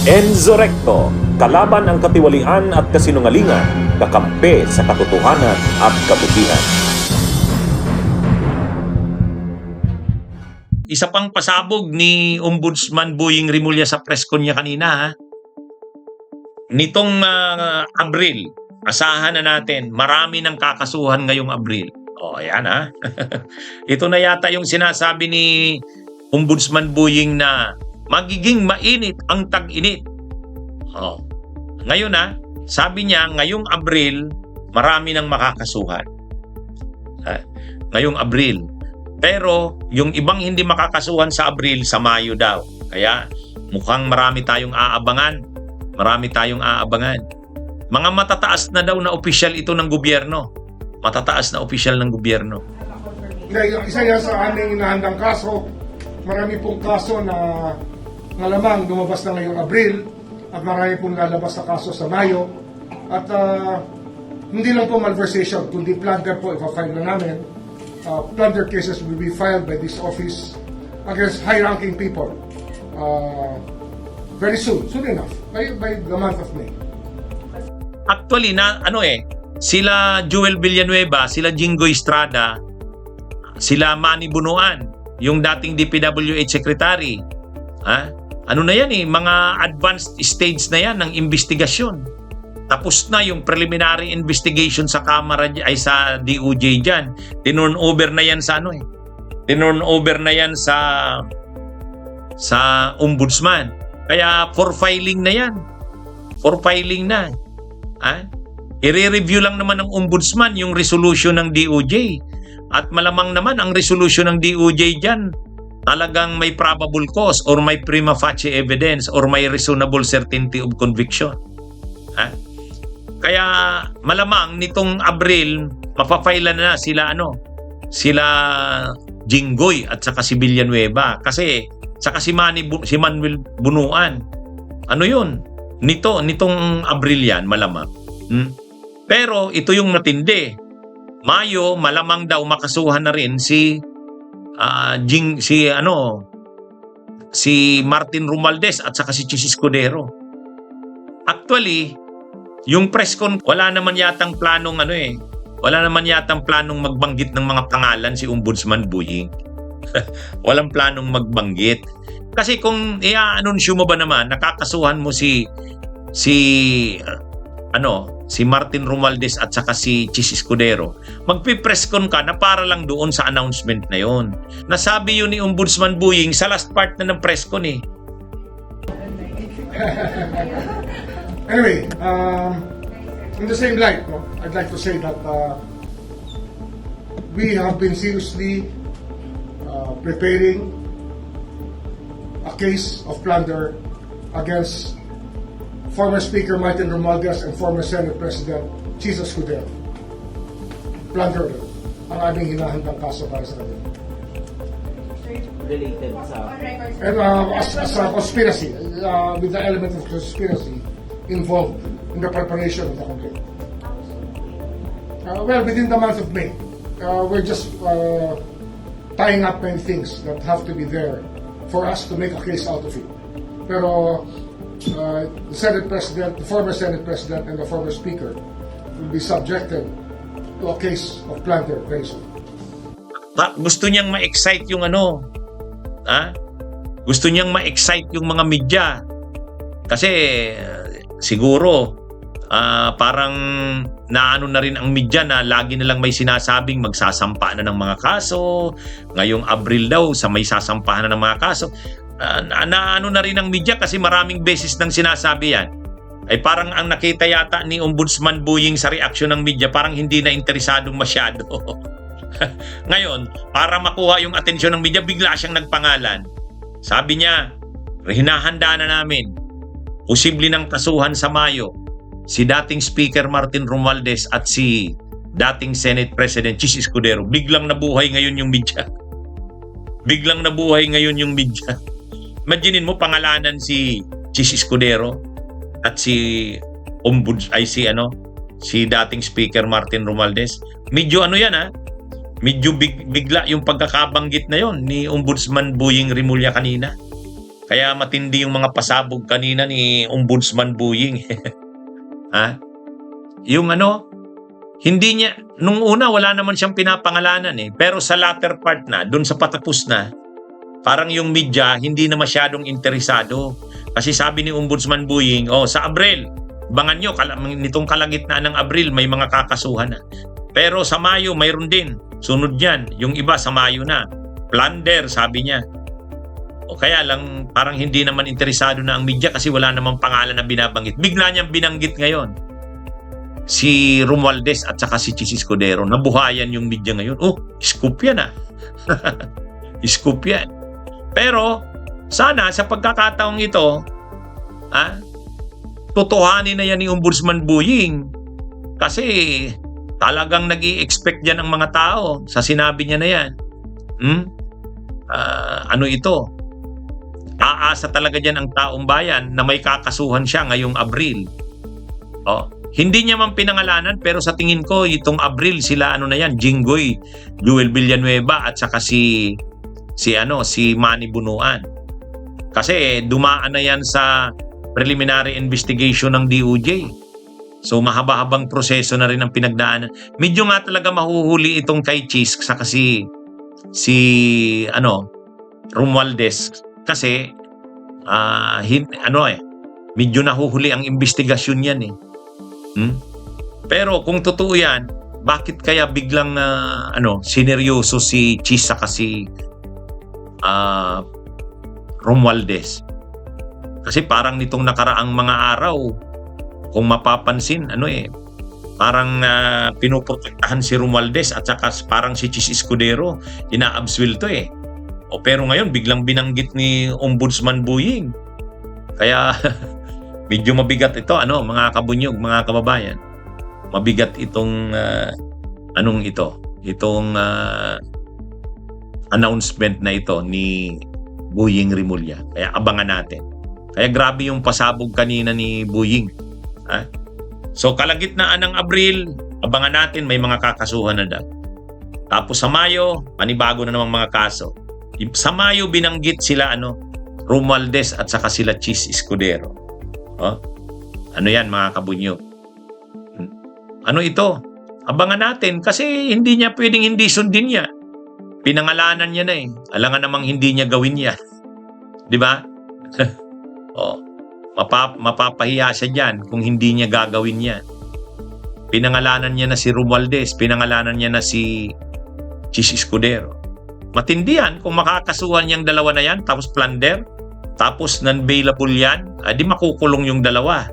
Enzo Recto, kalaban ang katiwalian at kasinungalingan, kakampi sa katotohanan at kabutihan. Isa pang pasabog ni Ombudsman Boying Rimulya sa press con niya kanina, ha? Nitong Abril, asahan na natin, marami ng kakasuhan ngayong Abril. O, ayan, ha? Ito na yata yung sinasabi ni Ombudsman Boying na magiging mainit ang tag-init. O, ngayon, ha? Sabi niya, ngayong Abril, marami ng makakasuhan. Ngayong Abril. Pero yung ibang hindi makakasuhan sa Abril, sa Mayo daw. Kaya mukhang marami tayong aabangan. Marami tayong aabangan. Mga matataas na daw na opisyal ito ng gobyerno. Matataas na opisyal ng gobyerno. Isa yan sa aming inahandang kaso. Marami pong kaso na lamang lumabas na ngayong Abril at marami pong lalabas na kaso sa Mayo. At hindi lang po malversation, kundi plunder po ipa-file na namin. Plunder cases will be filed by this office against high-ranking people very soon enough, by the month of May. Actually, sila Joel Villanueva, sila Jingo Estrada, sila Manny Bunuan, yung dating DPWH secretary. Ano na yan mga advanced stage na yan ng investigasyon. Tapos na yung preliminary investigation sa Kamara ay sa DOJ diyan. Tinurn over na yan sa Tinurn over na yan sa ombudsman. Kaya for filing na yan. For filing na. I-review lang naman ng ombudsman yung resolution ng DOJ. At malamang naman ang resolution ng DOJ diyan talagang may probable cause or may prima facie evidence or may reasonable certainty of conviction. Kaya malamang nitong Abril mapapailan na sila Jinggoy at saka si Villanueva kasi saka si Manuel Bunuan. Nitong Abril yan malamang. Pero ito yung matindi. Mayo malamang daw makasuhan na rin si Martin Romualdez at saka si Chis Escudero. Actually, yung press con, wala naman yatang planong magbanggit ng mga pangalan si Ombudsman Boying. Walang planong magbanggit. Kasi kung i-anunsyo mo ba naman, nakakasuhan mo si Martin Romualdez at saka si Chis Escudero, magpi-press con ka na para lang doon sa announcement na yon. Nasabi yun ni Ombudsman Boying sa last part na ng press con Anyway, in the same light, I'd like to say that we have been seriously preparing a case of plunder against former Speaker Martin Romualdez and former Senate President Chis Escudero. Plunder ang aming hinahandang kaso para sa kanila. Related sa... And as a conspiracy, with the element of conspiracy involved in the preparation of the complaint. Within the month of May, we're just tying up many things that have to be there for us to make a case out of it. Pero the Senate President, the former Senate President, and the former Speaker will be subjected to a case of plunder very soon. Gusto niyang ma-excite yung Gusto niyang ma-excite yung mga media. Kasi siguro parang naano na rin ang media na lagi nilang may sinasabing magsasampa na ng mga kaso. Ngayong Abril daw sa may sasampahan na ng mga kaso. Naano na rin ang media kasi maraming beses nang sinasabi yan. Ay parang ang nakita yata ni Ombudsman Boying sa reaksyon ng media, parang hindi na interesadong masyado. Ngayon, para makuha yung atensyon ng media, bigla siyang nagpangalan. Sabi niya, hinahanda na namin. Posible ng kasuhan sa Mayo si dating Speaker Martin Romualdez at si dating Senate President Chis Escudero. Biglang nabuhay ngayon yung media. Biglang nabuhay ngayon yung media. Imaginin mo pangalanan si Chis Escudero at si si dating Speaker Martin Romualdez. Medyo medyo bigla yung pagkakabanggit na yon ni Ombudsman Boying Rimulya kanina. Kaya matindi yung mga pasabog kanina ni Ombudsman Buying. Ha? Yung hindi niya, nung una wala naman siyang pinapangalanan pero sa latter part na, dun sa patapos na, parang yung media hindi na masyadong interesado. Kasi sabi ni Ombudsman Buying, sa Abril, bangan nyo, nitong kalagitnaan ng Abril, may mga kakasuhan na. Pero sa Mayo, mayroon din. Sunod yan, yung iba sa Mayo na. Plunder, sabi niya. O kaya lang, parang hindi naman interesado na ang media kasi wala namang pangalan na binabanggit. Bigla niyang binanggit ngayon si Romualdez at saka si Chis Escudero. Nabuhayan yung media ngayon. Scoop yan Scoop yan. Pero, sana sa pagkakataong ito, tutuhanin na yan ni Ombudsman Buying. Kasi talagang nag-i-expect yan ang mga tao sa sinabi niya na yan. Ito? Aasa talaga dyan ang taong bayan na may kakasuhan siya ngayong Abril. Hindi niya man pinangalanan pero sa tingin ko itong Abril sila Jinggoy, Joel Villanueva at saka si Manny Bunuan. Kasi dumaan na yan sa preliminary investigation ng DOJ. So mahaba-habang proseso na rin ang pinagdaanan. Medyo nga talaga mahuhuli itong kay Chis saka si Romualdez kasi medyo nahuhuli ang investigasyon yan Pero kung totoo yan, bakit kaya biglang sineryoso si Chis saka si Romualdez? Kasi parang nitong nakaraang mga araw, kung mapapansin, parang pinoprotektahan si Romualdez at saka parang si Chis Escudero, ina-absuelto pero ngayon, biglang binanggit ni Ombudsman Buying. Kaya, medyo mabigat ito, mga kabunyog, mga kababayan. Mabigat itong, itong announcement na ito ni Buying Rimulya. Kaya abangan natin. Kaya grabe yung pasabog kanina ni Buying. So, kalagitnaan ng Abril, abangan natin, may mga kakasuhan na daw. Tapos sa Mayo, panibago na namang mga kaso. Sa Mayo, binanggit sila, Romualdez at saka sila Chis Escudero. Yan, mga kabunyo? Ito? Abangan natin kasi hindi niya pwedeng hindi sundin niya. Pinangalanan niya na Alangan namang hindi niya gawin yan. Di ba? Mapapahiya siya dyan kung hindi niya gagawin yan. Pinangalanan niya na si Romualdez, pinangalanan niya na si Chis Escudero. Matindi yan kung makakasuhan niyang dalawa na yan, tapos plunder, tapos non-bailable yan, di makukulong yung dalawa.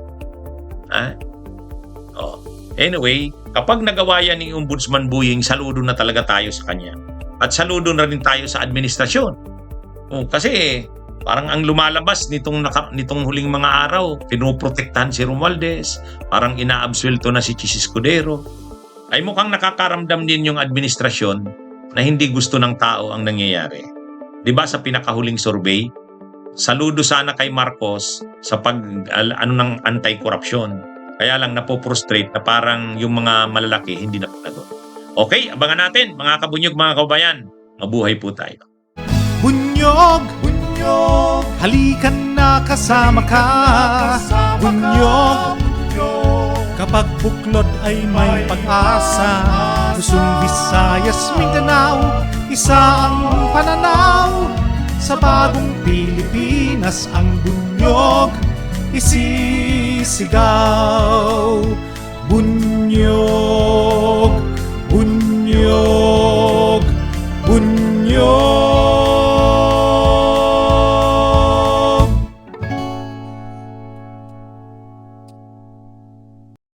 Anyway, kapag nagawa yan ni Ombudsman Buying, saludo na talaga tayo sa kanya. At saludo na rin tayo sa administrasyon. Kasi parang ang lumalabas nitong huling mga araw, pinoprotektahan si Romualdez, parang ina-absuelto na si Chis Escudero. Ay mukhang nakakaramdam din yung administrasyon na hindi gusto ng tao ang nangyayari. 'Di ba sa pinakahuling survey, saludo sana kay Marcos sa ng anti-corruption. Kaya lang napoprostrate na parang yung mga malalaki hindi na panagot. Okay, abangan natin mga kabunyog, mga kabayan. Mabuhay po tayo. Bunyog, bunyog, halikan na kasama ka. Bunyog, kapag buklod ay may pag-asa. Luzon, Visayas, Mindanao, isa ang pananaw. Sa bagong Pilipinas ang bunyog isisigaw. Bunyog.